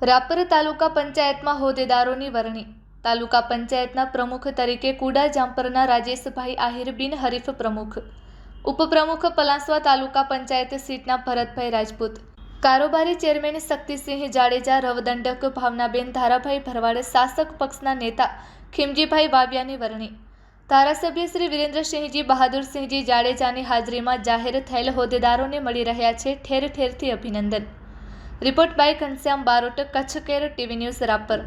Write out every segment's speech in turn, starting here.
રાપર તાલુકા પંચાયતમાં હોદ્દેદારોની વરણી. તાલુકા પંચાયતના પ્રમુખ તરીકે કુડા જામપરના રાજેશભાઈ આહિર બિનહરીફ પ્રમુખ. ઉપપ્રમુખ પલાસવા તાલુકા પંચાયત સીટના ભરતભાઈ રાજપૂત. કારોબારી ચેરમેન શક્તિસિંહ જાડેજા, રવદંડક ભાવનાબેન ધારાભાઈ ભરવાડ, શાસક પક્ષના નેતા ખીમજીભાઈ વાવિયાની વરણી. ધારાસભ્ય શ્રી વિરેન્દ્રસિંહજી બહાદુરસિંહજી જાડેજાની હાજરીમાં જાહેર થયેલ હોદ્દેદારોને મળી રહ્યા છે ઠેર ઠેરથી અભિનંદન. Report by Ghanshyam Barot, Kutch care, TV news Rapar.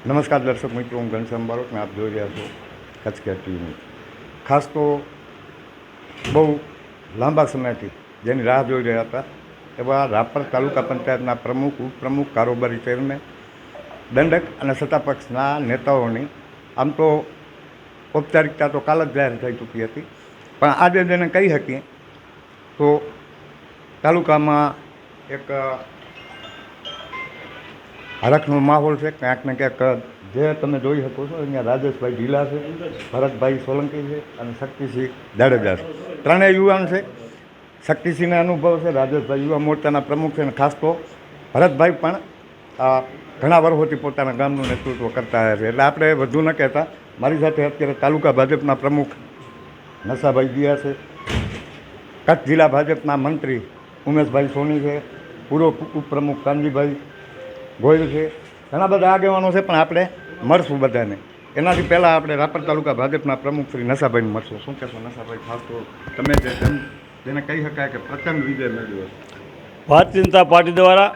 નમસ્કાર દર્શક મિત્રો, હું ઘનશ્યામ બારોટ ને આપ જોઈ રહ્યા છો કચ્છ કેર ટીવી. ખાસ તો બહુ લાંબા સમયથી જેની રાહ જોઈ રહ્યા હતા એવા રાપર તાલુકા પંચાયતના પ્રમુખ, ઉપપ્રમુખ, કારોબારી ચેરમેન, દંડક અને સત્તાપક્ષના નેતાઓની આમ તો ઔપચારિકતા તો કાલ જ જાહેર થઈ ચૂકી હતી, પણ આજે જેને કહી શકીએ તો તાલુકામાં એક હરખનો માહોલ છે. ક્યાંક ને ક્યાંક જે તમે જોઈ શકો છો અહીંયા રાજેશભાઈ ઢીલા છે, ભરતભાઈ સોલંકી છે અને શક્તિસિંહ જાડેજા છે. ત્રણેય યુવાન છે. શક્તિસિંહને અનુભવ છે, રાજેશભાઈ યુવા મોરચાના પ્રમુખ છે અને ખાસ તો ભરતભાઈ પણ ઘણા વર્ષોથી પોતાના ગામનું નેતૃત્વ કરતા આવ્યા છે. એટલે આપણે વધુ ન કહેતા, મારી સાથે અત્યારે તાલુકા ભાજપના પ્રમુખ નશાભાઈ દિયા છે, કચ્છ જિલ્લા ભાજપના મંત્રી ઉમેશભાઈ સોની છે, પૂર્વ ઉપપ્રમુખ કાનજીભાઈ ગોયલ છે, ઘણા બધા આગેવાનો છે. પણ આપણે મળશું બધાને. એનાથી પહેલાં આપણે રાપર તાલુકા ભાજપના પ્રમુખ શ્રી નશાભાઈને મળશું. શું કહેશો નશાભાઈ? ખાસ તો તમે જેને કહી શકાય કે પ્રચંડ વિજય મેળવ્યો છે. ભારતીય જનતા પાર્ટી દ્વારા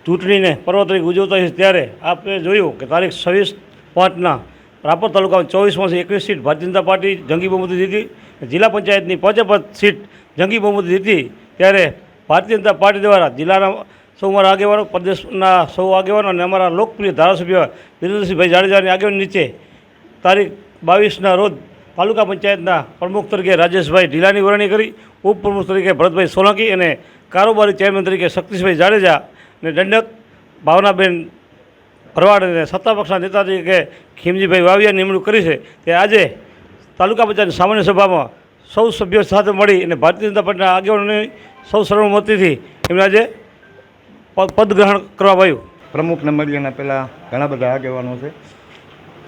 ચૂંટણીને પર્વ તરીકે ઉજવતા છે ત્યારે આપણે જોયું કે તારીખ 26/5ના રાપર તાલુકામાં 24માંથી 21 સીટ ભારતીય જનતા પાર્ટી જંગી બહુમતી જીતી, જિલ્લા પંચાયતની 5 સીટ જંગી બહુમતી જીતી. ત્યારે ભારતીય જનતા પાર્ટી દ્વારા જિલ્લાના સૌ અમારા આગેવાનો, પ્રદેશના સૌ આગેવાનો અને અમારા લોકપ્રિય ધારાસભ્ય વિરેન્દ્રસિંહભાઈ જાડેજાની આગેવાની નીચે તારીખ 22ના રોજ તાલુકા પંચાયતના પ્રમુખ તરીકે રાજેશભાઈ ઢીલાની વરણી કરી, ઉપપ્રમુખ તરીકે ભરતભાઈ સોલંકી અને કારોબારી ચેરમેન તરીકે શક્તિસિંહભાઈ જાડેજા અને દંડક ભાવનાબેન ભરવાડ અને સત્તાપક્ષના નેતા તરીકે ખીમજીભાઈ વાવિયાની નિમણૂક કરી છે. તે આજે તાલુકા પંચાયતની સામાન્ય સભામાં સૌ સભ્યો સાથે મળી અને ભારતીય જનતા પાર્ટીના આગેવાનોની સૌ સર્વમતિથી એમને આજે પદ ગ્રહણ કરવા આવ્યું. પ્રમુખને મળી એના પહેલાં ઘણા બધા આગેવાનો છે.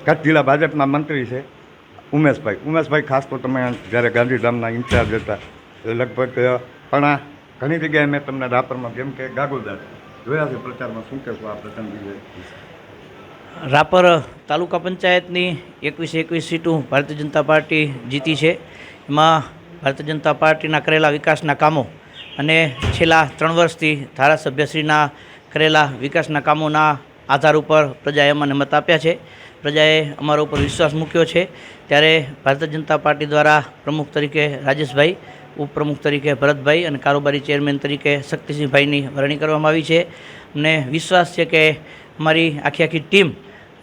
કચ્છ જિલ્લા ભાજપના મંત્રી છે ઉમેશભાઈ. ખાસ તો તમે જ્યારે ગાંધીધામના ઇન્ચાર્જ હતા લગભગ પણ ઘણી જગ્યાએ મેં તમને રાપરમાં જેમ કે ગાગોદાર જોયા છે પ્રચારમાં. શું કહેશો આ પ્રસંગે? રાપર તાલુકા પંચાયતની 21 સીટો ભારતીય જનતા પાર્ટી જીતી છે. એમાં ભારતીય જનતા પાર્ટીના કરેલા વિકાસના કામો અને છેલ્લા 3 વર્ષથી ધારાસભ્યશ્રીના કરેલા વિકાસના કામોના આધાર ઉપર પ્રજાએ અમને મત આપ્યા છે. પ્રજાએ અમારા ઉપર વિશ્વાસ મૂક્યો છે. ત્યારે ભારતીય જનતા પાર્ટી દ્વારા પ્રમુખ તરીકે રાજેશભાઈ, ઉપપ્રમુખ તરીકે ભરતભાઈ અને કારોબારી ચેરમેન તરીકે શક્તિસિંહભાઈની વરણી કરવામાં આવી છે. અમને વિશ્વાસ છે કે અમારી આખી ટીમ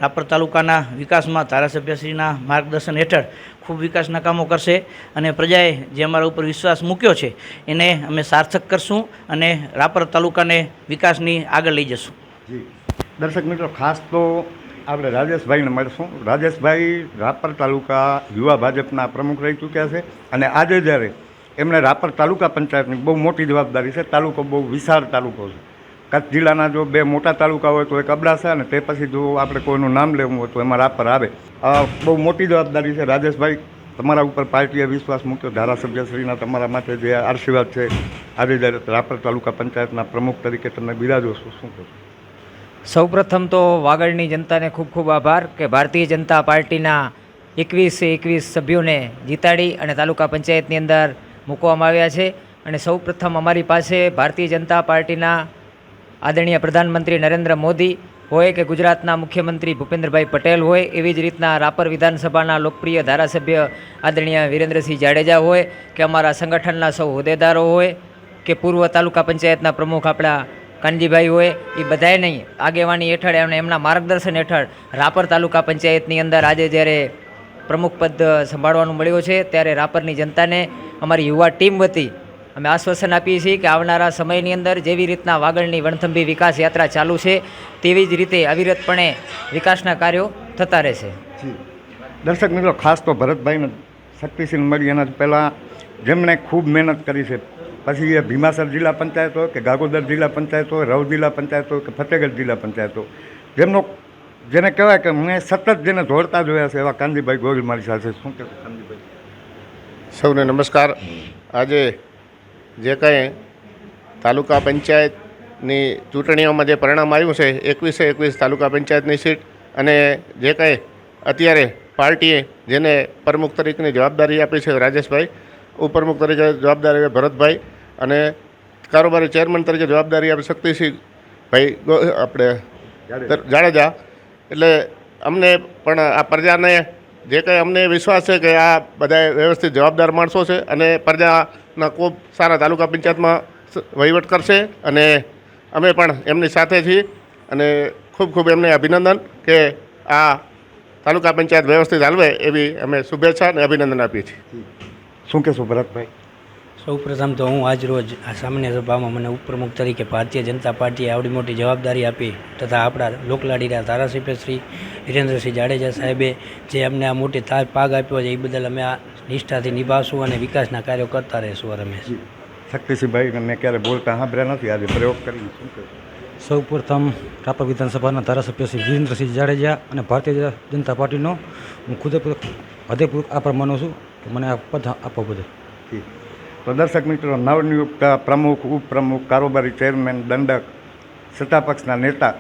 રાપર તાલુકાના વિકાસમાં ધારાસભ્યશ્રીના માર્ગદર્શન હેઠળ ખૂબ વિકાસના કામો કરશે અને પ્રજાએ જે અમારા ઉપર વિશ્વાસ મૂક્યો છે એને અમે સાર્થક કરશું અને રાપર તાલુકાને વિકાસની આગળ લઈ જશું. જી દર્શક મિત્રો, ખાસ તો આપણે રાજેશભાઈને મળશું. રાજેશભાઈ રાપર તાલુકા યુવા ભાજપના પ્રમુખ રહી ચૂક્યા છે અને આજે જ્યારે એમણે રાપર તાલુકા પંચાયતની બહુ મોટી જવાબદારી છે. તાલુકો બહુ વિશાળ તાલુકો છે. કચ્છ જિલ્લાના જો 2 મોટા તાલુકા હોય તો એક અબડાસા અને તે પછી જો આપણે કોઈનું નામ લેવું હોય તો એમાં રાપર આવે. બહુ મોટી જવાબદારી છે. રાજેશભાઈ, તમારા ઉપર પાર્ટીએ વિશ્વાસ મૂક્યો, ધારાસભ્યશ્રીના તમારા માટે જે આશીર્વાદ છે, આજે જ્યારે રાપર તાલુકા પંચાયતના પ્રમુખ તરીકે તમે બિરાજો છો, શું કહો? સૌપ્રથમ તો વાગડની જનતાને ખૂબ ખૂબ આભાર કે ભારતીય જનતા પાર્ટીના 21 સભ્યોને જીતાડી અને તાલુકા પંચાયતની અંદર મૂકવામાં આવ્યા છે. અને સૌપ્રથમ અમારી પાસે ભારતીય જનતા પાર્ટીના આદરણીય પ્રધાનમંત્રી નરેન્દ્ર મોદી હોય કે ગુજરાતના મુખ્યમંત્રી ભૂપેન્દ્રભાઈ પટેલ હોય, એવી જ રીતના રાપર વિધાનસભાના લોકપ્રિય ધારાસભ્ય આદરણીય વિરેન્દ્રસિંહ જાડેજા હોય કે અમારા સંગઠનના સૌ હોદ્દેદારો હોય કે પૂર્વ તાલુકા પંચાયતના પ્રમુખ આપણા કાનજીભાઈ હોય, એ બધાની આગેવાની હેઠળ અને એમના માર્ગદર્શન હેઠળ રાપર તાલુકા પંચાયતની અંદર આજે જ્યારે પ્રમુખ પદ સંભાળવાનું મળ્યું છે ત્યારે રાપરની જનતાને અમારી યુવા ટીમ વતી અમે આશ્વાસન આપીએ છીએ કે આવનારા સમયની અંદર જેવી રીતના વાગડની વણથંભી વિકાસ યાત્રા ચાલુ છે તેવી જ રીતે અવિરતપણે વિકાસના કાર્યો થતા રહેશે. દર્શક મિત્રો, ખાસ તો ભરતભાઈને શક્તિસિંહ મળી એના પહેલાં જેમણે ખૂબ મહેનત કરી છે, પછી એ ભીમાસર જિલ્લા પંચાયત હોય કે ગાગોદર જિલ્લા પંચાયત હોય, રવ જિલ્લા પંચાયત હોય કે ફતેહગઢ જિલ્લા પંચાયત હોય, જેને કહેવાય કે મેં સતત જેને જોડતા જોયા છે એવા કાનજીભાઈ ગોહિલ મારી સાથે. શું કહેવું કાનજીભાઈ? સૌને નમસ્કાર. આજે જે કંઈ તાલુકા પંચાયતની ચૂંટણીઓમાં જે પરિણામ આવ્યું છે, 21 તાલુકા પંચાયતની સીટ, અને જે કંઈ અત્યારે પાર્ટીએ જેને પ્રમુખ તરીકેની જવાબદારી આપી છે રાજેશભાઈ, ઉપપ્રમુખ તરીકે જવાબદારી ભરતભાઈ અને કારોબારી ચેરમેન તરીકે જવાબદારી આપી શક્તિસિંહભાઈ આપણે જાડેજા. એટલે અમને પણ આ પ્રજાને જે કંઈ અમને વિશ્વાસ છે કે આ બધા વ્યવસ્થિત જવાબદાર માણસો છે અને પ્રજાના ખૂબ સારા તાલુકા પંચાયતમાં વહીવટ કરશે અને અમે પણ એમની સાથે છીએ અને ખૂબ ખૂબ એમને અભિનંદન કે આ તાલુકા પંચાયત વ્યવસ્થિત હાલવે એવી અમે શુભેચ્છા અને અભિનંદન આપીએ છીએ. શું કહેશો ભરતભાઈ? સૌપ્રથમ તો હું આજરોજ આ સામાન્ય સભામાં મને ઉપપ્રમુખ તરીકે ભારતીય જનતા પાર્ટીએ આવડી મોટી જવાબદારી આપી તથા આપણા લોકલાડીના ધારાસભ્ય શ્રી વિરેન્દ્રસિંહ જાડેજા સાહેબે જે અમને આ મોટી પાગ આપ્યો છે એ બદલ અમે આ નિષ્ઠાથી નિભાવશું અને વિકાસના કાર્યો કરતા રહીશું. રમેશ શક્તિસિંહભાઈ, મેં ક્યારે બોલતા સાંભળ્યા નથી, આજે પ્રયોગ કરીને શું કહેશો? સૌપ્રથમ રાપર વિધાનસભાના ધારાસભ્ય શ્રી વિરેન્દ્રસિંહ જાડેજા અને ભારતીય જનતા પાર્ટીનો હું હૃદયપૂર્વક આભાર માનું છું કે મને આ પદ આપવા બદલ. તો દર્શક મિત્રો, નવનિયુક્ત પ્રમુખ, ઉપપ્રમુખ, કારોબારી ચેરમેન, દંડક, સત્તાપક્ષના નેતા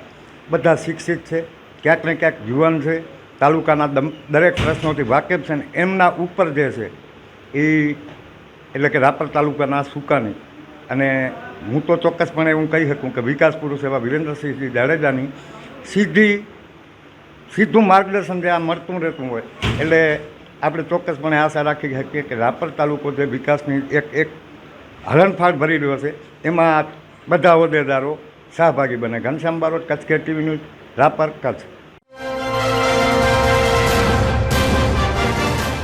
બધા શિક્ષિત છે, ક્યાંક ને ક્યાંક યુવાન છે, તાલુકાના દરેક પ્રશ્નોથી વાકેફ છે. ને એમના ઉપર જે છે એ એટલે કે રાપર તાલુકાના સુકાની, અને હું તો ચોક્કસપણે એવું કહી શકું કે વિકાસ પુરુષ એવા વિરેન્દ્રસિંહ જાડેજાની સીધું માર્ગદર્શન જે આ મળતું રહેતું હોય એટલે આપણે ચોક્કસપણે આશા રાખી શકીએ કે રાપર તાલુકો જે વિકાસની એક હલનફાળ ભરી રહ્યો છે એમાં બધા હોદ્દેદારો સહભાગી બને. Ghanshyam Barot, Kutch care TV news, Rapar, Kutch.